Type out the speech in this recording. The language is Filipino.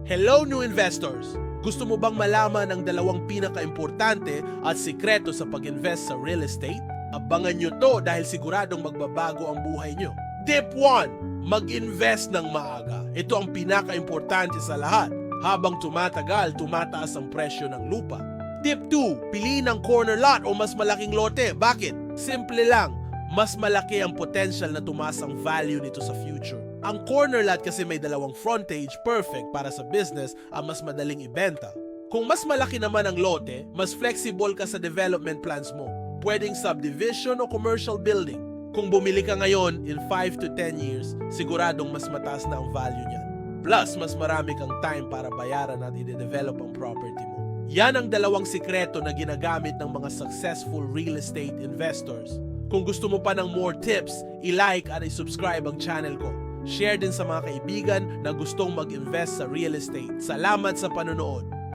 Hello new investors! Gusto mo bang malaman ang dalawang pinaka-importante at sikreto sa pag-invest sa real estate? Abangan nyo to dahil siguradong magbabago ang buhay nyo. Tip 1. Mag-invest ng maaga. Ito ang pinaka-importante sa lahat. Habang tumatagal, tumataas ang presyo ng lupa. Tip 2. Piliin ang corner lot o mas malaking lote. Bakit? Simple lang. Mas malaki ang potential na tumaas ang value nito sa future. Ang corner lot kasi may dalawang frontage, perfect para sa business ang mas madaling ibenta. Kung mas malaki naman ang lote, mas flexible ka sa development plans mo. Pwedeng subdivision o commercial building. Kung bumili ka ngayon, in 5 to 10 years, siguradong mas mataas na ang value niyan. Plus, mas marami kang time para bayaran at i-develop ang property mo. Yan ang dalawang sikreto na ginagamit ng mga successful real estate investors. Kung gusto mo pa ng more tips, i-like at i-subscribe ang channel ko. Share din sa mga kaibigan na gustong mag-invest sa real estate. Salamat sa panonood!